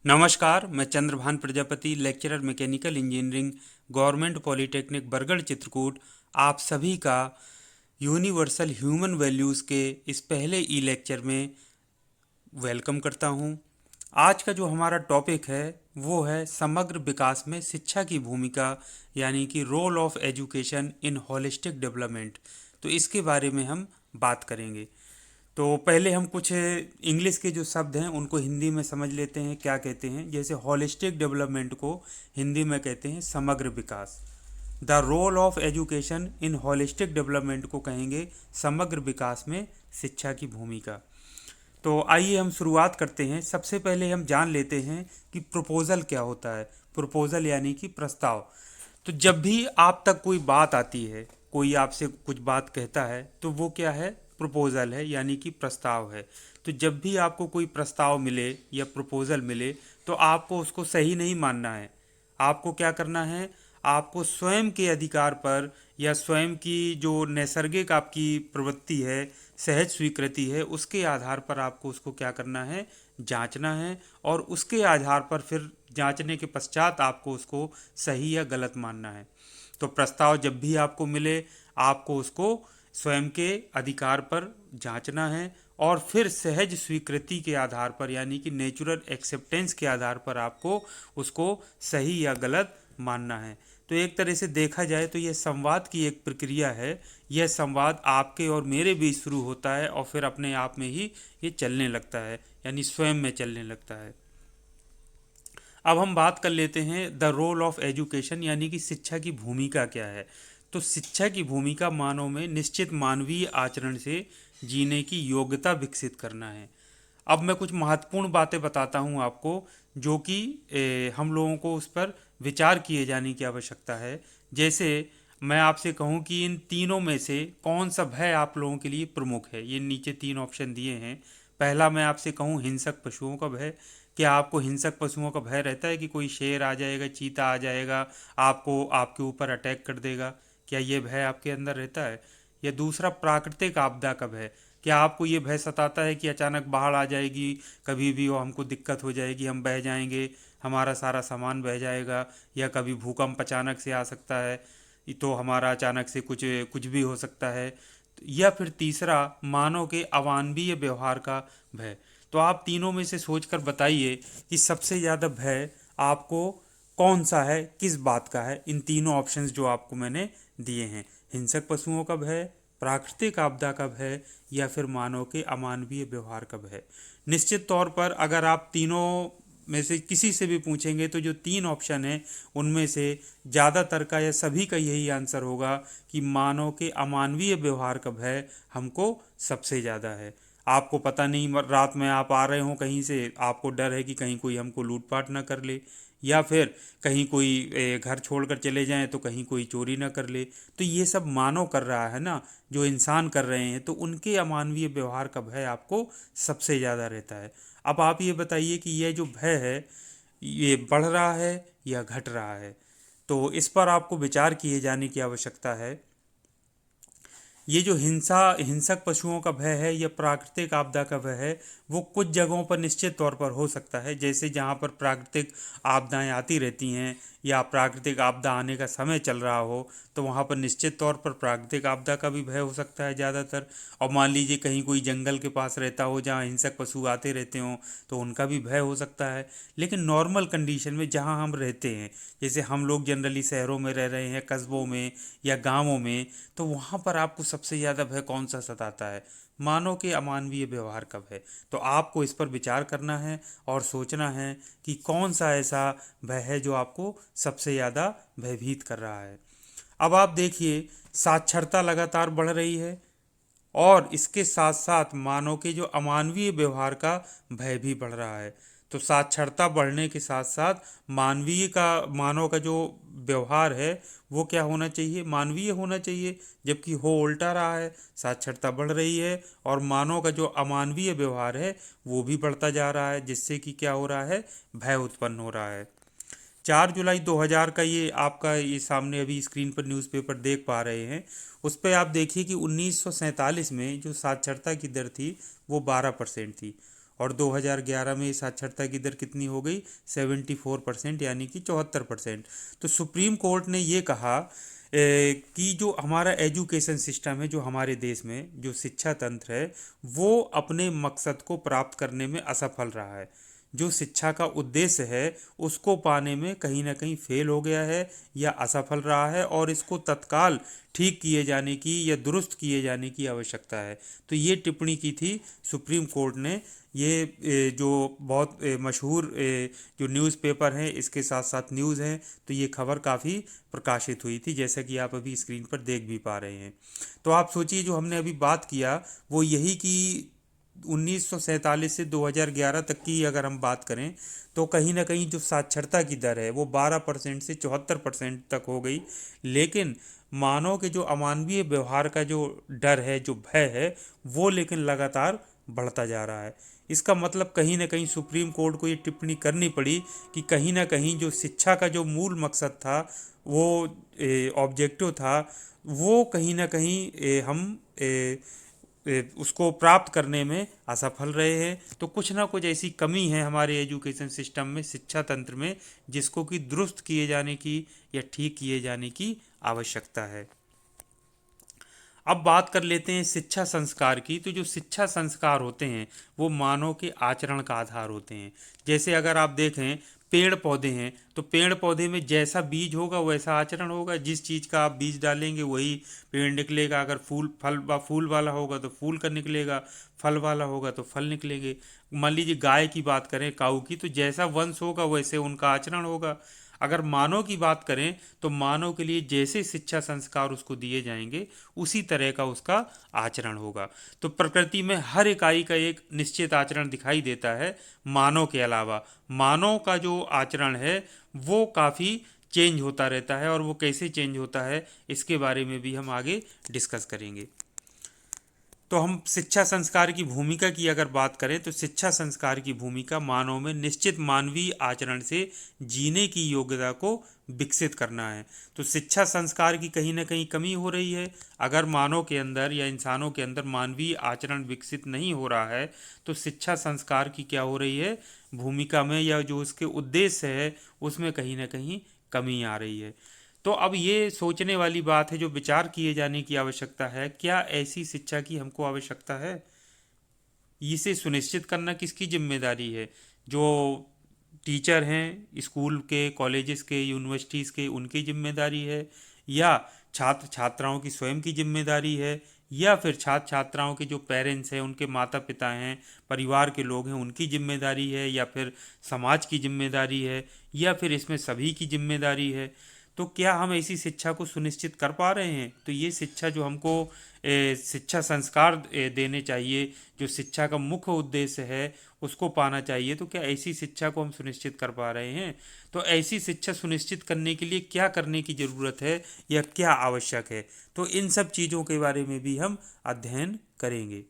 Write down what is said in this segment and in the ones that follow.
नमस्कार, मैं Chandrabhan Prajapati, lecturer mechanical engineering, government polytechnic Bargarh Chitrakoot, आप सभी का यूनिवर्सल ह्यूमन वैल्यूज़ के इस पहले ई लेक्चर में वेलकम करता हूं। आज का जो हमारा टॉपिक है वो है समग्र विकास में शिक्षा की भूमिका, यानी कि role of education in holistic development. तो इसके बारे में हम बात करेंगे। तो पहले हम कुछ इंग्लिश के जो शब्द हैं उनको हिंदी में समझ लेते हैं, क्या कहते हैं। जैसे होलिस्टिक डेवलपमेंट को हिंदी में कहते हैं समग्र विकास। The role of education in holistic development को कहेंगे समग्र विकास में शिक्षा की भूमिका। तो आइए हम शुरुआत करते हैं। सबसे पहले हम जान लेते हैं कि प्रपोजल क्या होता है। प्रपोजल यानी कि प्रस्ताव। तो जब भी आप तक कोई बात आती है, कोई आपसे कुछ बात कहता है, तो वो क्या है? प्रपोजल है, यानी कि प्रस्ताव है। तो जब भी आपको कोई प्रस्ताव मिले या प्रपोजल मिले, तो आपको उसको सही नहीं मानना है। आपको क्या करना है? आपको स्वयं के अधिकार पर या स्वयं की जो नैसर्गिक आपकी प्रवृत्ति है, सहज स्वीकृति है, उसके आधार पर आपको उसको क्या करना है? जांचना है। और उसके आधार पर फिर जांचने के पश्चात आपको उसको सही या गलत मानना है। तो प्रस्ताव जब भी आपको मिले, आपको उसको स्वयं के अधिकार पर जांचना है और फिर सहज स्वीकृति के आधार पर, यानी कि नेचुरल एक्सेप्टेंस के आधार पर आपको उसको सही या गलत मानना है। तो एक तरह से देखा जाए तो यह संवाद की एक प्रक्रिया है। यह संवाद आपके और मेरे बीच शुरू होता है और फिर अपने आप में ही ये चलने लगता है, यानी स्वयं में चलने लगता है। अब हम बात कर लेते हैं द रोल ऑफ एजुकेशन, यानी कि शिक्षा की भूमिका क्या है। तो शिक्षा की भूमिका मानव में निश्चित मानवीय आचरण से जीने की योग्यता विकसित करना है। अब मैं कुछ महत्वपूर्ण बातें बताता हूँ आपको, जो कि हम लोगों को उस पर विचार किए जाने की आवश्यकता है। जैसे मैं आपसे कहूँ कि इन तीनों में से कौन सा भय आप लोगों के लिए प्रमुख है। ये नीचे तीन ऑप्शन दिए हैं। पहला मैं आपसे कहूँ हिंसक पशुओं का भय। क्या आपको हिंसक पशुओं का भय रहता है कि कोई शेर आ जाएगा, चीता आ जाएगा, आपको आपके ऊपर अटैक कर देगा? क्या ये भय आपके अंदर रहता है? या दूसरा प्राकृतिक आपदा का भय। क्या आपको ये भय सताता है कि अचानक बाढ़ आ जाएगी, कभी भी वो हमको दिक्कत हो जाएगी, हम बह जाएंगे, हमारा सारा सामान बह जाएगा, या कभी भूकंप अचानक से आ सकता है, तो हमारा अचानक से कुछ कुछ भी हो सकता है। या फिर तीसरा मानव के अमानवीय व्यवहार का भय। तो आप तीनों में से सोचकर बताइए कि सबसे ज़्यादा भय आपको कौन सा है, किस बात का है। इन तीनों ऑप्शंस जो आपको मैंने दिए हैं, हिंसक पशुओं का भय, प्राकृतिक आपदा का भय, या फिर मानव के अमानवीय व्यवहार का भय। निश्चित तौर पर अगर आप तीनों में से किसी से भी पूछेंगे तो जो तीन ऑप्शन है उनमें से ज़्यादातर का या सभी का यही आंसर होगा कि मानव के अमानवीय व्यवहार का भय हमको सबसे ज़्यादा है। आपको पता नहीं, रात में आप आ रहे हो कहीं से, आपको डर है कि कहीं कोई हमको लूटपाट ना कर ले, या फिर कहीं कोई घर छोड़कर चले जाएं तो कहीं कोई चोरी ना कर ले। तो ये सब मानव कर रहा है ना, जो इंसान कर रहे हैं, तो उनके अमानवीय व्यवहार का भय आपको सबसे ज़्यादा रहता है। अब आप ये बताइए कि यह जो भय है ये बढ़ रहा है या घट रहा है। तो इस पर आपको विचार किए जाने की आवश्यकता है। ये जो हिंसक पशुओं का भय है या प्राकृतिक आपदा का भय है, वो कुछ जगहों पर निश्चित तौर पर हो सकता है। जैसे जहाँ पर प्राकृतिक आपदाएं आती रहती हैं या प्राकृतिक आपदा आने का समय चल रहा हो, तो वहाँ पर निश्चित तौर पर प्राकृतिक आपदा का भी भय हो सकता है ज़्यादातर। और मान लीजिए कहीं कोई जंगल के पास रहता हो जहाँ हिंसक पशु आते रहते हों, तो उनका भी भय हो सकता है। लेकिन नॉर्मल कंडीशन में जहाँ हम रहते हैं, जैसे हम लोग जनरली शहरों में रह रहे हैं, कस्बों में या गाँवों में, तो वहाँ पर आपको सबसे ज़्यादा भय कौन सा सताता है? मानव के अमानवीय व्यवहार का भय। तो आपको इस पर विचार करना है और सोचना है कि कौन सा ऐसा भय है जो आपको सबसे ज़्यादा भयभीत कर रहा है। अब आप देखिए, साक्षरता लगातार बढ़ रही है और इसके साथ साथ मानव के जो अमानवीय व्यवहार का भय भी बढ़ रहा है। तो साक्षरता बढ़ने के साथ साथ मानव का जो व्यवहार है वो क्या होना चाहिए? मानवीय होना चाहिए। जबकि हो उल्टा रहा है, साक्षरता बढ़ रही है और मानव का जो अमानवीय व्यवहार है वो भी बढ़ता जा रहा है, जिससे कि क्या हो रहा है? भय उत्पन्न हो रहा है। 4 जुलाई 2000 का ये आपका ये सामने अभी स्क्रीन पर न्यूज़पेपर देख पा रहे हैं। उस पर आप देखिए कि 1947 में जो साक्षरता की दर थी वो 12% थी, और 2011 में साक्षरता की दर कितनी हो गई? 74%, यानी कि 74%। तो सुप्रीम कोर्ट ने ये कहा कि जो हमारा एजुकेशन सिस्टम है, जो हमारे देश में जो शिक्षा तंत्र है, वो अपने मकसद को प्राप्त करने में असफल रहा है। जो शिक्षा का उद्देश्य है उसको पाने में कहीं ना कहीं फेल हो गया है या असफल रहा है, और इसको तत्काल ठीक किए जाने की या दुरुस्त किए जाने की आवश्यकता है। तो ये टिप्पणी की थी सुप्रीम कोर्ट ने। ये जो बहुत मशहूर जो न्यूज़पेपर हैं, इसके साथ साथ न्यूज़ हैं, तो ये खबर काफ़ी प्रकाशित हुई थी, जैसा कि आप अभी स्क्रीन पर देख भी पा रहे हैं। तो आप सोचिए, जो हमने अभी बात किया वो यही कि 1947 से 2011 तक की अगर हम बात करें, तो कहीं ना कहीं जो साक्षरता की दर है वो 12% से 74% तक हो गई। लेकिन मानव के जो अमानवीय व्यवहार का जो डर है, जो भय है, वो लेकिन लगातार बढ़ता जा रहा है। इसका मतलब कहीं ना कहीं सुप्रीम कोर्ट को ये टिप्पणी करनी पड़ी कि कहीं ना कहीं जो शिक्षा का जो मूल मकसद था, वो ऑब्जेक्टिव था, वो कहीं ना कहीं हम उसको प्राप्त करने में असफल रहे हैं। तो कुछ ना कुछ ऐसी कमी है हमारे एजुकेशन सिस्टम में, शिक्षा तंत्र में, जिसको कि दुरुस्त किए जाने की या ठीक किए जाने की आवश्यकता है। अब बात कर लेते हैं शिक्षा संस्कार की। तो जो शिक्षा संस्कार होते हैं वो मानव के आचरण का आधार होते हैं। जैसे अगर आप देखें, पेड़ पौधे हैं, तो पेड़ पौधे में जैसा बीज होगा वैसा आचरण होगा। जिस चीज़ का आप बीज डालेंगे वही पेड़ निकलेगा। अगर फूल वाला होगा तो फूल का निकलेगा, फल वाला होगा तो फल निकलेंगे। मान लीजिए गाय की बात करें, काऊ की, तो जैसा वंश होगा वैसे उनका आचरण होगा। अगर मानव की बात करें तो मानव के लिए जैसे शिक्षा संस्कार उसको दिए जाएंगे उसी तरह का उसका आचरण होगा। तो प्रकृति में हर इकाई का एक निश्चित आचरण दिखाई देता है। मानव के अलावा मानव का जो आचरण है वो काफ़ी चेंज होता रहता है, और वो कैसे चेंज होता है इसके बारे में भी हम आगे डिस्कस करेंगे। तो हम शिक्षा संस्कार की भूमिका की अगर बात करें, तो शिक्षा संस्कार की भूमिका मानव में निश्चित मानवीय आचरण से जीने की योग्यता को विकसित करना है। तो शिक्षा संस्कार की कहीं ना कहीं कमी हो रही है। अगर मानव के अंदर या इंसानों के अंदर मानवीय आचरण विकसित नहीं हो रहा है, तो शिक्षा संस्कार की क्या हो रही है, भूमिका में, या जो उसके उद्देश्य है उसमें कहीं ना कहीं कमी आ रही है। तो अब ये सोचने वाली बात है, जो विचार किए जाने की आवश्यकता है, क्या ऐसी शिक्षा की हमको आवश्यकता है? इसे सुनिश्चित करना किसकी जिम्मेदारी है? जो टीचर हैं स्कूल के, कॉलेजेस के, यूनिवर्सिटीज़ के, उनकी जिम्मेदारी है, या छात्र छात्राओं की स्वयं की जिम्मेदारी है, या फिर छात्र छात्राओं के जो पेरेंट्स हैं, उनके माता पिता हैं, परिवार के लोग हैं, उनकी जिम्मेदारी है, या फिर समाज की जिम्मेदारी है, या फिर इसमें सभी की जिम्मेदारी है? तो क्या हम ऐसी शिक्षा को सुनिश्चित कर पा रहे हैं? तो ये शिक्षा जो हमको शिक्षा संस्कार देने चाहिए, जो शिक्षा का मुख्य उद्देश्य है उसको पाना चाहिए, तो क्या ऐसी शिक्षा को हम सुनिश्चित कर पा रहे हैं? तो ऐसी शिक्षा सुनिश्चित करने के लिए क्या करने की ज़रूरत है या क्या आवश्यक है? तो इन सब चीज़ों के बारे में भी हम अध्ययन करेंगे।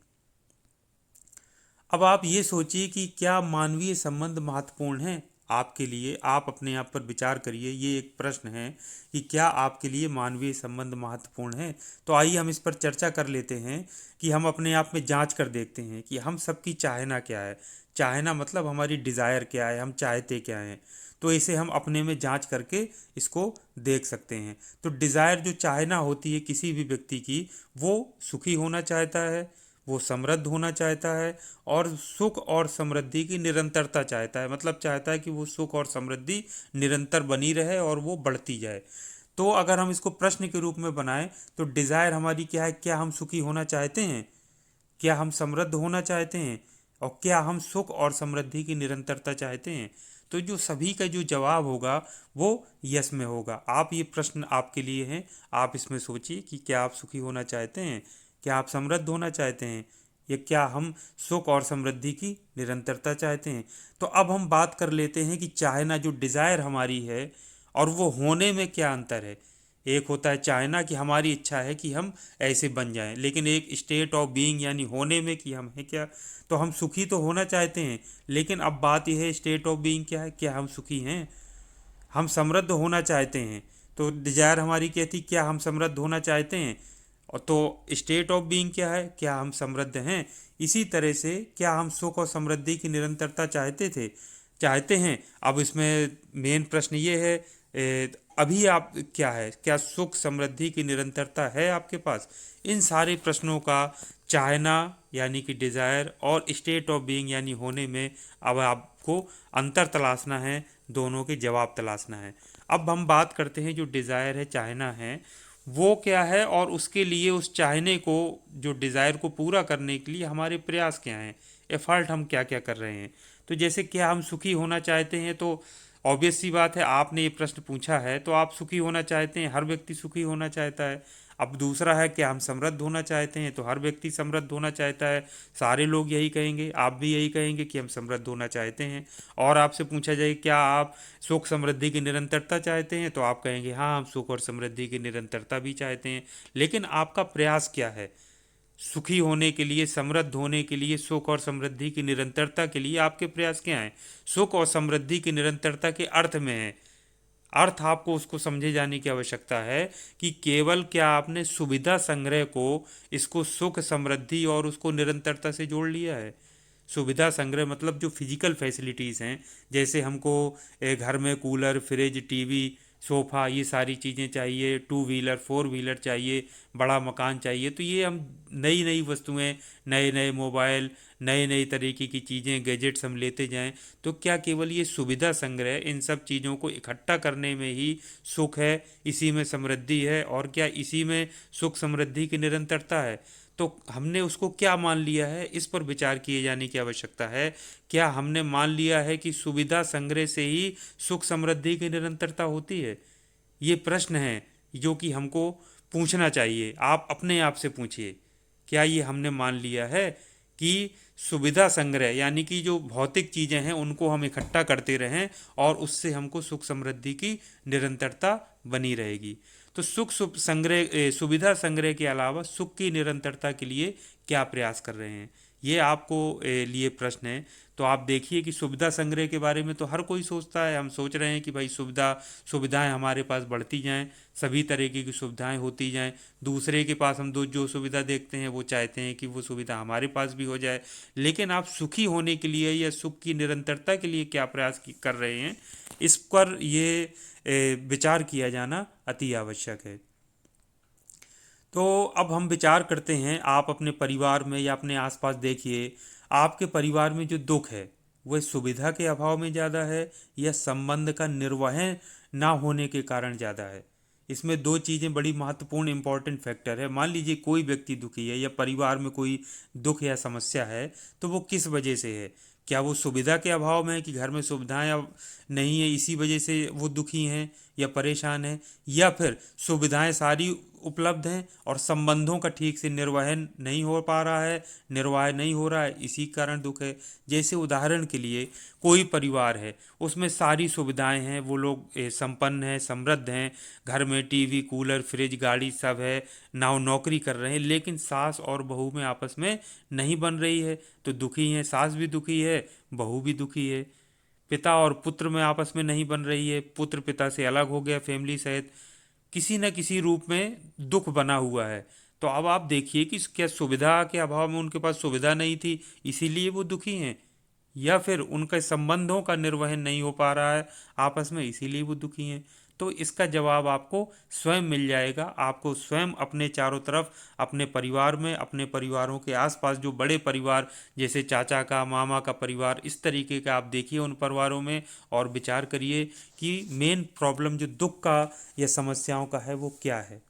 अब आप ये सोचिए कि क्या मानवीय संबंध महत्वपूर्ण हैं आपके लिए? आप अपने आप पर विचार करिए, ये एक प्रश्न है कि क्या आपके लिए मानवीय संबंध महत्वपूर्ण है। तो आइए हम इस पर चर्चा कर लेते हैं कि हम अपने आप में जांच कर देखते हैं कि हम सबकी चाहना क्या है। चाहना मतलब हमारी डिज़ायर क्या है, हम चाहते क्या हैं। तो इसे हम अपने में जांच करके इसको देख सकते हैं। तो डिज़ायर, जो चाहना होती है किसी भी व्यक्ति की, वो सुखी होना चाहता है, वो समृद्ध होना चाहता है, और सुख और समृद्धि की निरंतरता चाहता है। मतलब चाहता है कि वो सुख और समृद्धि निरंतर बनी रहे और वो बढ़ती जाए। तो अगर हम इसको प्रश्न के रूप में बनाएं, तो डिज़ायर हमारी क्या है? क्या हम सुखी होना चाहते हैं? क्या हम समृद्ध होना चाहते हैं? और क्या हम सुख और समृद्धि की निरंतरता चाहते हैं? तो जो सभी का जो जवाब होगा वो यस में होगा। आप, ये प्रश्न आपके लिए हैं, आप इसमें सोचिए कि क्या आप सुखी होना चाहते हैं, क्या आप समृद्ध होना चाहते हैं, या क्या हम सुख और समृद्धि की निरंतरता चाहते हैं। तो अब हम बात कर लेते हैं कि चाहना, जो डिज़ायर हमारी है, और वो होने में क्या अंतर है। एक होता है चाहना कि हमारी इच्छा है कि हम ऐसे बन जाएं, लेकिन एक स्टेट ऑफ बीइंग यानी होने में कि हम हैं क्या। तो हम सुखी तो होना चाहते हैं, लेकिन अब बात यह है स्टेट ऑफ बीइंग क्या है, क्या हम सुखी हैं। हम समृद्ध होना चाहते हैं, तो डिजायर हमारी कहती क्या हम समृद्ध होना चाहते हैं। और तो स्टेट ऑफ बीइंग क्या है, क्या हम समृद्ध हैं। इसी तरह से क्या हम सुख और समृद्धि की निरंतरता चाहते हैं। अब इसमें मेन प्रश्न ये है, अभी आप क्या है, क्या सुख समृद्धि की निरंतरता है आपके पास। इन सारे प्रश्नों का चाहना यानी कि डिज़ायर और स्टेट ऑफ बीइंग यानी होने में अब आपको अंतर तलाशना है, दोनों के जवाब तलाशना है। अब हम बात करते हैं जो डिज़ायर है, चाहना है, वो क्या है और उसके लिए उस चाहने को, जो डिज़ायर को पूरा करने के लिए हमारे प्रयास क्या हैं, एफर्ट हम क्या क्या कर रहे हैं। तो जैसे क्या हम सुखी होना चाहते हैं, तो ऑब्वियस सी बात है, आपने ये प्रश्न पूछा है तो आप सुखी होना चाहते हैं, हर व्यक्ति सुखी होना चाहता है। अब दूसरा है क्या हम समृद्ध होना चाहते हैं, तो हर व्यक्ति समृद्ध होना चाहता है। सारे लोग यही कहेंगे, आप भी यही कहेंगे कि हम समृद्ध होना चाहते हैं। और आपसे पूछा जाए क्या आप सुख समृद्धि की निरंतरता चाहते हैं, तो आप कहेंगे हाँ हम सुख और समृद्धि की निरंतरता भी चाहते हैं। लेकिन आपका प्रयास क्या है, सुखी होने के लिए, समृद्ध होने के लिए, सुख और समृद्धि की निरंतरता के लिए आपके प्रयास क्या हैं। सुख और समृद्धि की निरंतरता के अर्थ में है, अर्थ आपको उसको समझे जाने की आवश्यकता है कि केवल क्या आपने सुविधा संग्रह को, इसको सुख समृद्धि और उसको निरंतरता से जोड़ लिया है। सुविधा संग्रह मतलब जो फिजिकल फैसिलिटीज़ हैं, जैसे हमको घर में कूलर, फ्रिज, टीवी, सोफ़ा, ये सारी चीज़ें चाहिए, टू व्हीलर, फोर व्हीलर चाहिए, बड़ा मकान चाहिए, तो ये हम नई नई वस्तुएं, नए नए मोबाइल, नए नई तरीके की चीज़ें, गैजेट्स हम लेते जाएं, तो क्या केवल ये सुविधा संग्रह, इन सब चीज़ों को इकट्ठा करने में ही सुख है, इसी में समृद्धि है, और क्या इसी में सुख समृद्धि की निरंतरता है। तो हमने उसको क्या मान लिया है, इस पर विचार किए जाने की आवश्यकता है। क्या हमने मान लिया है कि सुविधा संग्रह से ही सुख समृद्धि की निरंतरता होती है। ये प्रश्न है जो कि हमको पूछना चाहिए, आप अपने आप से पूछिए, क्या ये हमने मान लिया है कि सुविधा संग्रह यानी कि जो भौतिक चीज़ें हैं उनको हम इकट्ठा करते रहें और उससे हमको सुख समृद्धि की निरंतरता बनी रहेगी। तो सुविधा संग्रह के अलावा सुख की निरंतरता के लिए क्या प्रयास कर रहे हैं, ये आपको लिए प्रश्न है। तो आप देखिए कि सुविधा संग्रह के बारे में तो हर कोई सोचता है, हम सोच रहे हैं कि भाई सुविधाएं हमारे पास बढ़ती जाएं, सभी तरीके की सुविधाएं होती जाएं, दूसरे के पास हम जो सुविधा देखते हैं वो चाहते हैं कि वो सुविधा हमारे पास भी हो जाए। लेकिन आप सुखी होने के लिए या सुख की निरंतरता के लिए क्या कर रहे हैं, इस पर ये विचार किया जाना अति आवश्यक है। तो अब हम विचार करते हैं, आप अपने परिवार में या अपने आसपास देखिए, आपके परिवार में जो दुख है वह सुविधा के अभाव में ज़्यादा है या संबंध का निर्वहन ना होने के कारण ज़्यादा है। इसमें दो चीज़ें बड़ी महत्वपूर्ण इंपॉर्टेंट फैक्टर है। मान लीजिए कोई व्यक्ति दुखी है या परिवार में कोई दुख या समस्या है, तो वो किस वजह से है। क्या वो सुविधा के अभाव में है कि घर में सुविधाएं अब नहीं है इसी वजह से वो दुखी हैं या परेशान हैं, या फिर सुविधाएं सारी उपलब्ध हैं और संबंधों का ठीक से निर्वहन नहीं हो पा रहा है, निर्वाह नहीं हो रहा है, इसी कारण दुख है। जैसे उदाहरण के लिए कोई परिवार है, उसमें सारी सुविधाएं हैं, वो लोग संपन्न हैं, समृद्ध हैं, घर में टीवी, कूलर, फ्रिज, गाड़ी सब है, नौकरी कर रहे हैं, लेकिन सास और बहू में आपस में नहीं बन रही है, तो दुखी हैं, सास भी दुखी है, बहू भी दुखी है। पिता और पुत्र में आपस में नहीं बन रही है, पुत्र पिता से अलग हो गया फैमिली सहित, किसी न किसी रूप में दुख बना हुआ है। तो अब आप देखिए कि क्या सुविधा के अभाव में उनके पास सुविधा नहीं थी इसीलिए वो दुखी हैं, या फिर उनके संबंधों का निर्वहन नहीं हो पा रहा है आपस में इसीलिए वो दुखी हैं। तो इसका जवाब आपको स्वयं मिल जाएगा। आपको स्वयं अपने चारों तरफ, अपने परिवार में, अपने परिवारों के आसपास जो बड़े परिवार, जैसे चाचा का, मामा का परिवार, इस तरीके का आप देखिए उन परिवारों में और विचार करिए कि मेन प्रॉब्लम जो दुख का या समस्याओं का है वो क्या है।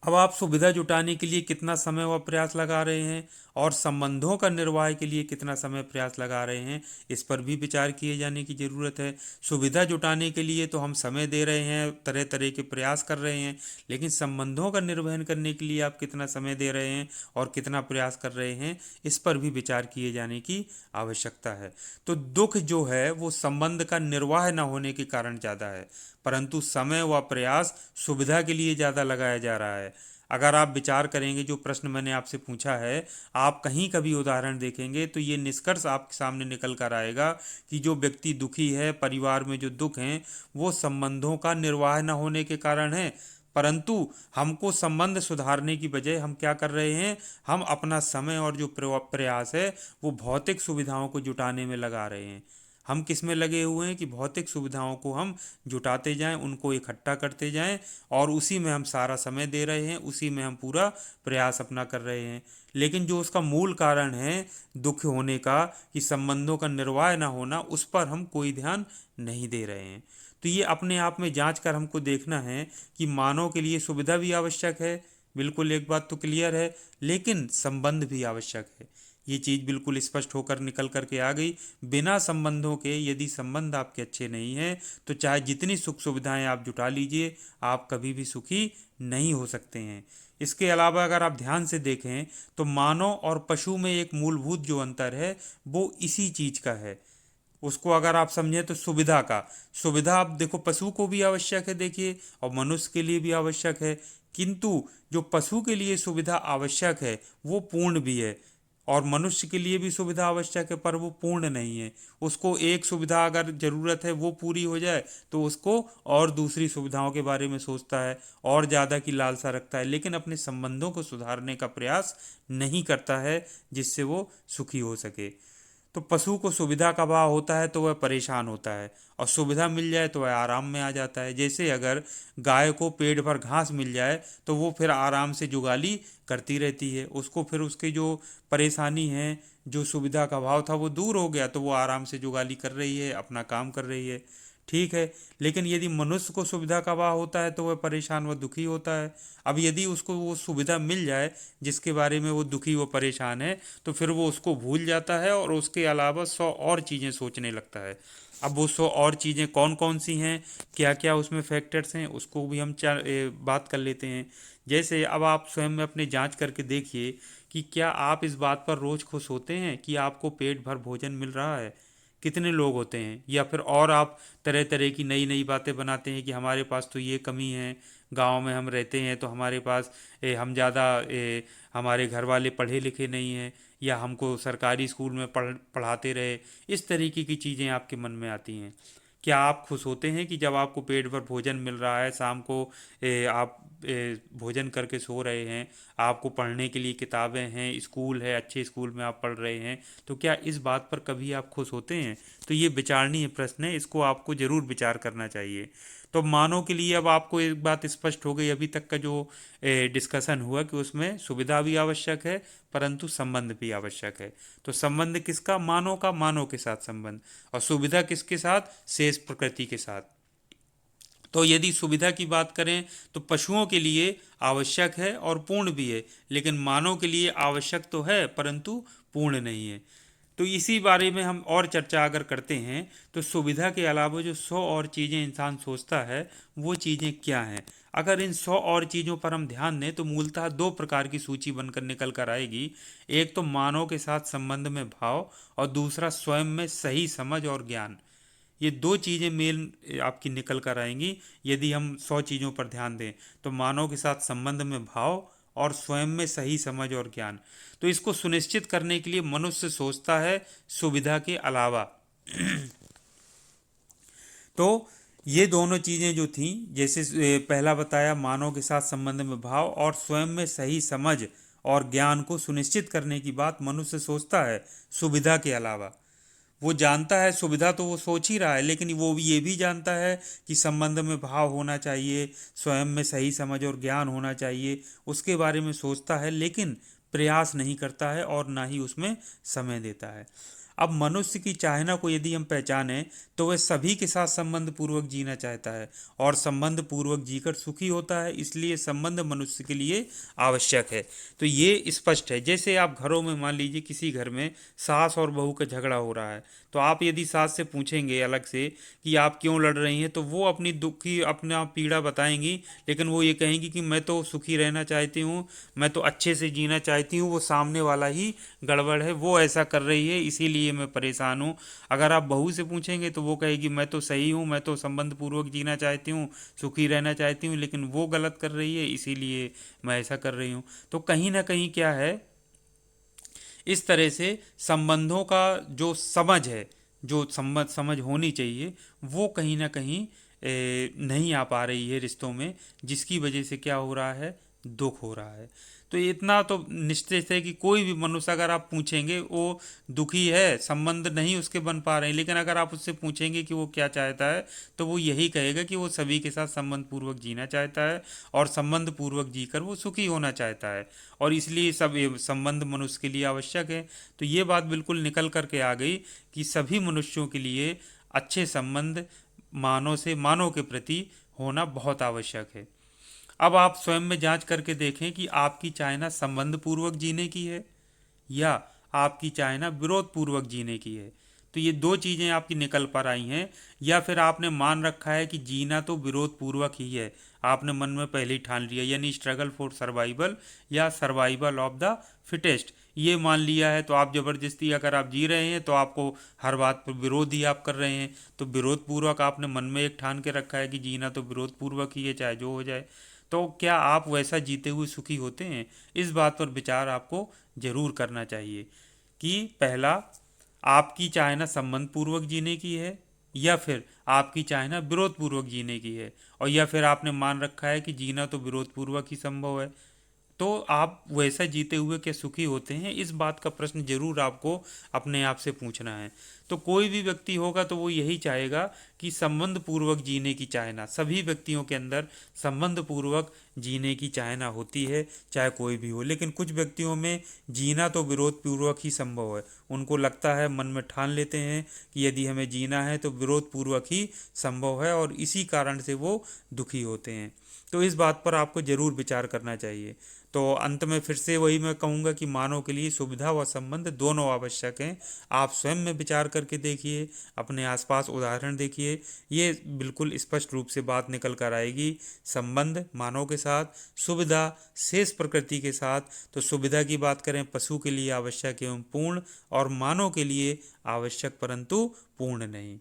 अब आप सुविधा जुटाने के लिए कितना समय व प्रयास लगा रहे हैं और संबंधों का निर्वाह के लिए कितना समय प्रयास लगा रहे हैं, इस पर भी विचार किए जाने की ज़रूरत है। सुविधा जुटाने के लिए तो हम समय दे रहे हैं, तरह तरह के प्रयास कर रहे हैं, लेकिन संबंधों का निर्वहन करने के लिए आप कितना समय दे रहे हैं और कितना प्रयास कर रहे हैं, इस पर भी विचार किए जाने की आवश्यकता है। तो दुख जो है वो संबंध का निर्वाह न होने के कारण ज़्यादा है, परंतु समय व प्रयास सुविधा के लिए ज़्यादा लगाया जा रहा है। अगर आप विचार करेंगे, जो प्रश्न मैंने आपसे पूछा है, आप कहीं का भी उदाहरण देखेंगे तो ये निष्कर्ष आपके सामने निकल कर आएगा कि जो व्यक्ति दुखी है, परिवार में जो दुख हैं वो संबंधों का निर्वाह न होने के कारण है, परंतु हमको संबंध सुधारने की बजाय हम क्या कर रहे हैं, हम अपना समय और जो प्रयास है वो भौतिक सुविधाओं को जुटाने में लगा रहे हैं। हम किस में लगे हुए हैं कि भौतिक सुविधाओं को हम जुटाते जाएं, उनको इकट्ठा करते जाएं और उसी में हम सारा समय दे रहे हैं, उसी में हम पूरा प्रयास अपना कर रहे हैं। लेकिन जो उसका मूल कारण है दुख होने का, कि संबंधों का निर्वाह ना होना, उस पर हम कोई ध्यान नहीं दे रहे हैं। तो ये अपने आप में जांच कर हमको देखना है कि मानव के लिए सुविधा भी आवश्यक है, बिल्कुल एक बात तो क्लियर है, लेकिन संबंध भी आवश्यक है। ये चीज़ बिल्कुल स्पष्ट होकर निकल करके आ गई। बिना संबंधों के यदि संबंध आपके अच्छे नहीं हैं तो चाहे जितनी सुख सुविधाएं आप जुटा लीजिए, आप कभी भी सुखी नहीं हो सकते हैं। इसके अलावा अगर आप ध्यान से देखें तो मानव और पशु में एक मूलभूत जो अंतर है वो इसी चीज़ का है। उसको अगर आप समझें तो सुविधा का, सुविधा आप देखो पशु को भी आवश्यक है देखिए, और मनुष्य के लिए भी आवश्यक है, किंतु जो पशु के लिए सुविधा आवश्यक है वो पूर्ण भी है, और मनुष्य के लिए भी सुविधा आवश्यक है पर वो पूर्ण नहीं है। उसको एक सुविधा अगर ज़रूरत है वो पूरी हो जाए तो उसको और दूसरी सुविधाओं के बारे में सोचता है, और ज़्यादा की लालसा रखता है, लेकिन अपने संबंधों को सुधारने का प्रयास नहीं करता है जिससे वो सुखी हो सके। तो पशु को सुविधा का अभाव होता है तो वह परेशान होता है, और सुविधा मिल जाए तो वह आराम में आ जाता है। जैसे अगर गाय को पेट भर घास मिल जाए तो वो फिर आराम से जुगाली करती रहती है, उसको फिर उसकी जो परेशानी है, जो सुविधा का अभाव था वो दूर हो गया तो वो आराम से जुगाली कर रही है, अपना काम कर रही है, ठीक है। लेकिन यदि मनुष्य को सुविधा का अभाव होता है तो वह परेशान व दुखी होता है। अब यदि उसको वो सुविधा मिल जाए जिसके बारे में वो दुखी व परेशान है तो फिर वो उसको भूल जाता है और उसके अलावा 100 और चीज़ें सोचने लगता है। अब वो 100 और चीज़ें कौन कौन सी हैं, क्या क्या उसमें फैक्टर्स हैं, उसको भी हम बात कर लेते हैं। जैसे अब आप स्वयं में अपने जांच करके देखिए कि क्या आप इस बात पर रोज़ खुश होते हैं कि आपको पेट भर भोजन मिल रहा है। कितने लोग होते हैं, या फिर और आप तरह तरह की नई नई बातें बनाते हैं कि हमारे पास तो ये कमी है, गांव में हम रहते हैं तो हमारे पास हम ज़्यादा हमारे घर वाले पढ़े लिखे नहीं हैं, या हमको सरकारी स्कूल में पढ़ाते रहे। इस तरीके की चीज़ें आपके मन में आती हैं। क्या आप खुश होते हैं कि जब आपको पेट भर भोजन मिल रहा है, शाम को आप भोजन करके सो रहे हैं, आपको पढ़ने के लिए किताबें हैं, स्कूल है, अच्छे स्कूल में आप पढ़ रहे हैं, तो क्या इस बात पर कभी आप खुश होते हैं? तो ये विचारणीय प्रश्न है, इसको आपको ज़रूर विचार करना चाहिए। तो मानव के लिए अब आपको एक बात स्पष्ट हो गई, अभी तक का जो डिस्कशन हुआ कि उसमें सुविधा भी आवश्यक है परंतु संबंध भी आवश्यक है। तो संबंध किसका? मानव का, मानव के साथ संबंध, और सुविधा किसके साथ? शेष प्रकृति के साथ। तो यदि सुविधा की बात करें तो पशुओं के लिए आवश्यक है और पूर्ण भी है, लेकिन मानव के लिए आवश्यक तो है परंतु पूर्ण नहीं है। तो इसी बारे में हम और चर्चा अगर करते हैं तो सुविधा के अलावा जो 100 और चीज़ें इंसान सोचता है वो चीज़ें क्या हैं। अगर इन 100 और चीज़ों पर हम ध्यान दें तो मूलतः दो प्रकार की सूची बनकर निकल कर आएगी। एक तो मानव के साथ संबंध में भाव, और दूसरा स्वयं में सही समझ और ज्ञान। ये दो चीज़ें मेल आपकी निकल कर आएंगी यदि हम 100 चीज़ों पर ध्यान दें। तो मानव के साथ संबंध में भाव और स्वयं में सही समझ और ज्ञान। तो इसको सुनिश्चित करने के लिए मनुष्य सोचता है सुविधा के अलावा। तो ये दोनों चीज़ें जो थीं, जैसे पहला बताया मानव के साथ संबंध में भाव और स्वयं में सही समझ और ज्ञान को सुनिश्चित करने की बात मनुष्य सोचता है सुविधा के अलावा। वो जानता है सुविधा तो वो सोच ही रहा है, लेकिन वो ये भी जानता है कि संबंध में भाव होना चाहिए, स्वयं में सही समझ और ज्ञान होना चाहिए, उसके बारे में सोचता है, लेकिन प्रयास नहीं करता है और ना ही उसमें समय देता है। अब मनुष्य की चाहना को यदि हम पहचानें तो वह सभी के साथ संबंध पूर्वक जीना चाहता है और संबंध पूर्वक जीकर सुखी होता है, इसलिए संबंध मनुष्य के लिए आवश्यक है। तो ये स्पष्ट है। जैसे आप घरों में मान लीजिए किसी घर में सास और बहू का झगड़ा हो रहा है, तो आप यदि सास से पूछेंगे अलग से कि आप क्यों लड़ रही हैं, तो वो अपनी दुखी अपना पीड़ा बताएंगी, लेकिन वो ये कहेंगी कि मैं तो सुखी रहना चाहती हूँ, मैं तो अच्छे से जीना चाहती हूँ, वो सामने वाला ही गड़बड़ है, वो ऐसा कर रही है इसीलिए मैं परेशान हूँ। अगर आप बहू से पूछेंगे तो वो कहेगी मैं तो सही हूँ, मैं तो संबंध पूर्वक जीना चाहती हूँ, सुखी रहना चाहती हूँ, लेकिन वो गलत कर रही है इसीलिए मैं ऐसा कर रही हूँ। तो कहीं ना कहीं क्या है, इस तरह से संबंधों का जो समझ है, जो समझ होनी चाहिए, वो कहीं ना कहीं नहीं आ पा रही है रिश्तों में, जिसकी वजह से क्या हो रहा है, दुख हो रहा है। तो इतना तो निश्चित है कि कोई भी मनुष्य अगर आप पूछेंगे वो दुखी है, संबंध नहीं उसके बन पा रहे हैं, लेकिन अगर आप उससे पूछेंगे कि वो क्या चाहता है, तो वो यही कहेगा कि वो सभी के साथ संबंध पूर्वक जीना चाहता है और संबंध पूर्वक जीकर वो सुखी होना चाहता है, और इसलिए सब ये संबंध मनुष्य के लिए आवश्यक है। तो ये बात बिल्कुल निकल करके आ गई कि सभी मनुष्यों के लिए अच्छे संबंध मानव के प्रति होना बहुत आवश्यक है। अब आप स्वयं में जांच करके देखें कि आपकी चाहना संबंध पूर्वक जीने की है या आपकी चाहना विरोध पूर्वक जीने की है। तो ये दो चीज़ें आपकी निकल पर आई हैं, या फिर आपने मान रखा है कि जीना तो विरोध पूर्वक ही है, आपने मन में पहले ही ठान लिया, यानी स्ट्रगल फॉर सर्वाइवल या सर्वाइवल ऑफ द फिटेस्ट, ये मान लिया है। तो आप ज़बरदस्ती अगर आप जी रहे हैं तो आपको हर बात पर विरोध ही आप कर रहे हैं। तो विरोध पूर्वक आपने मन में एक ठान के रखा है कि जीना तो विरोध पूर्वक ही है, चाहे जो हो जाए। तो क्या आप वैसा जीते हुए सुखी होते हैं? इस बात पर विचार आपको जरूर करना चाहिए कि पहला, आपकी चाहना संबंध पूर्वक जीने की है या फिर आपकी चाहना विरोध पूर्वक जीने की है, और या फिर आपने मान रखा है कि जीना तो विरोध पूर्वक ही संभव है। तो आप वैसा जीते हुए क्या सुखी होते हैं? इस बात का प्रश्न जरूर आपको अपने आप से पूछना है। तो कोई भी व्यक्ति होगा तो वो यही चाहेगा कि संबंध पूर्वक जीने की चाहना, सभी व्यक्तियों के अंदर संबंध पूर्वक जीने की चाहना होती है, चाहे कोई भी हो। लेकिन कुछ व्यक्तियों में जीना तो विरोध पूर्वक ही संभव है, उनको लगता है, मन में ठान लेते हैं कि यदि हमें जीना है तो विरोध पूर्वक ही संभव है, और इसी कारण से वो दुखी होते हैं। तो इस बात पर आपको जरूर विचार करना चाहिए। तो अंत में फिर से वही मैं कहूँगा कि मानव के लिए सुविधा व संबंध दोनों आवश्यक हैं। आप स्वयं में विचार करके देखिए, अपने आसपास उदाहरण देखिए, ये बिल्कुल स्पष्ट रूप से बात निकल कर आएगी। संबंध मानव के साथ, सुविधा शेष प्रकृति के साथ। तो सुविधा की बात करें, पशु के लिए आवश्यक एवं पूर्ण, और मानव के लिए आवश्यक परंतु पूर्ण नहीं।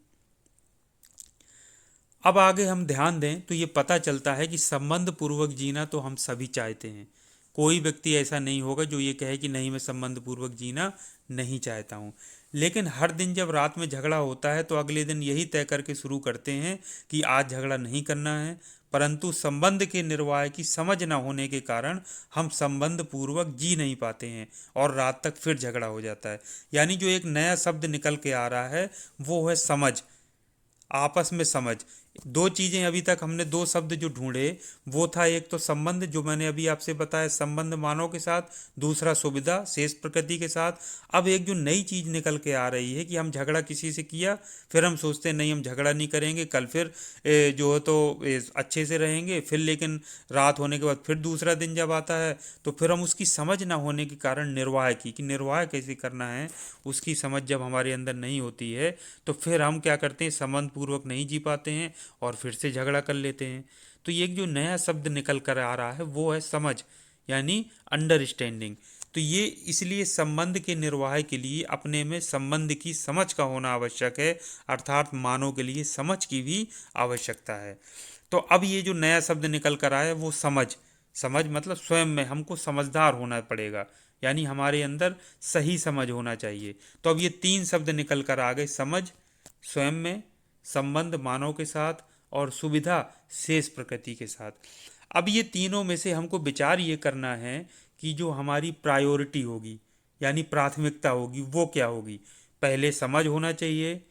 अब आगे हम ध्यान दें तो ये पता चलता है कि संबंध पूर्वक जीना तो हम सभी चाहते हैं। कोई व्यक्ति ऐसा नहीं होगा जो ये कहे कि नहीं, मैं संबंध पूर्वक जीना नहीं चाहता हूँ। लेकिन हर दिन जब रात में झगड़ा होता है तो अगले दिन यही तय करके शुरू करते हैं कि आज झगड़ा नहीं करना है, परंतु संबंध के निर्वाह की समझ न होने के कारण हम संबंध पूर्वक जी नहीं पाते हैं और रात तक फिर झगड़ा हो जाता है। यानी जो एक नया शब्द निकल के आ रहा है वो है समझ, आपस में समझ। दो चीज़ें अभी तक हमने, दो शब्द जो ढूंढे वो था, एक तो संबंध जो मैंने अभी आपसे बताया, संबंध मानव के साथ, दूसरा सुविधा शेष प्रकृति के साथ। अब एक जो नई चीज़ निकल के आ रही है कि हम झगड़ा किसी से किया, फिर हम सोचते हैं नहीं हम झगड़ा नहीं करेंगे, कल फिर जो है तो अच्छे से रहेंगे, फिर लेकिन रात होने के बाद फिर दूसरा दिन जब आता है तो फिर हम उसकी समझ ना होने के कारण निर्वाह की, कि निर्वाह कैसे करना है, उसकी समझ जब हमारे अंदर नहीं होती है तो फिर हम क्या करते हैं, संबंध पूर्वक नहीं जी पाते हैं और फिर से झगड़ा कर लेते हैं। तो ये एक जो नया शब्द निकल कर आ रहा है वो है समझ, यानी अंडरस्टैंडिंग। तो ये इसलिए संबंध के निर्वाह के लिए अपने में संबंध की समझ का होना आवश्यक है, अर्थात मानव के लिए समझ की भी आवश्यकता है। तो अब ये जो नया शब्द निकल कर आया वो समझ, समझ मतलब स्वयं में हमको समझदार होना पड़ेगा, यानी हमारे अंदर सही समझ होना चाहिए। तो अब ये तीन शब्द निकल कर आ गए, समझ स्वयं में, संबंध मानव के साथ, और सुविधा शेष प्रकृति के साथ। अब ये तीनों में से हमको विचार ये करना है कि जो हमारी प्रायोरिटी होगी, यानी प्राथमिकता होगी, वो क्या होगी। पहले समझ होना चाहिए,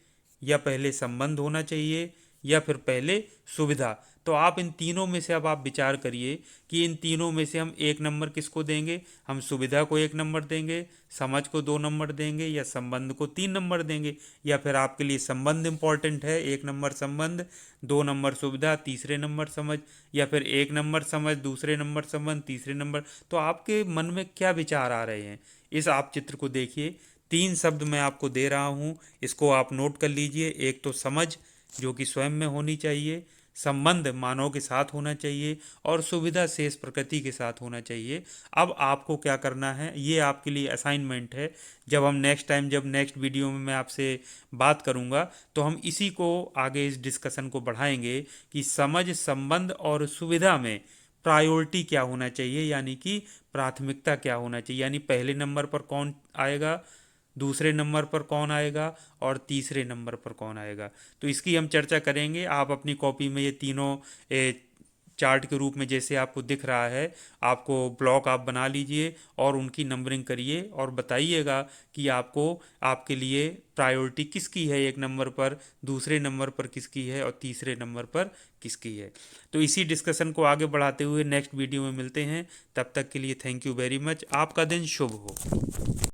या पहले संबंध होना चाहिए, या फिर पहले सुविधा। तो आप इन तीनों में से अब आप विचार करिए कि इन तीनों में से हम एक नंबर किसको देंगे। हम सुविधा को एक नंबर देंगे, समझ को दो नंबर देंगे, या संबंध को तीन नंबर देंगे, या फिर आपके लिए संबंध इंपॉर्टेंट है, एक नंबर संबंध, दो नंबर सुविधा, तीसरे नंबर समझ, या फिर एक नंबर समझ, दूसरे नंबर संबंध, तीसरे नंबर। तो आपके मन में क्या विचार आ रहे हैं, इस आप चित्र को देखिए। तीन शब्द मैं आपको दे रहा हूँ, इसको आप नोट कर लीजिए। एक तो समझ जो कि स्वयं में होनी चाहिए, संबंध मानव के साथ होना चाहिए, और सुविधा शेष प्रकृति के साथ होना चाहिए। अब आपको क्या करना है, ये आपके लिए असाइनमेंट है। जब हम नेक्स्ट टाइम, जब नेक्स्ट वीडियो में मैं आपसे बात करूंगा तो हम इसी को आगे, इस डिस्कशन को बढ़ाएंगे कि समझ, संबंध और सुविधा में प्रायोरिटी क्या होना चाहिए, यानी कि प्राथमिकता क्या होना चाहिए, यानी पहले नंबर पर कौन आएगा, दूसरे नंबर पर कौन आएगा और तीसरे नंबर पर कौन आएगा। तो इसकी हम चर्चा करेंगे। आप अपनी कॉपी में ये तीनों चार्ट के रूप में जैसे आपको दिख रहा है, आपको ब्लॉक आप बना लीजिए और उनकी नंबरिंग करिए और बताइएगा कि आपको आपके लिए प्रायोरिटी किसकी है, एक नंबर पर, दूसरे नंबर पर किसकी है और तीसरे नंबर पर किसकी है। तो इसी डिस्कशन को आगे बढ़ाते हुए नेक्स्ट वीडियो में मिलते हैं। तब तक के लिए थैंक यू वेरी मच। आपका दिन शुभ हो।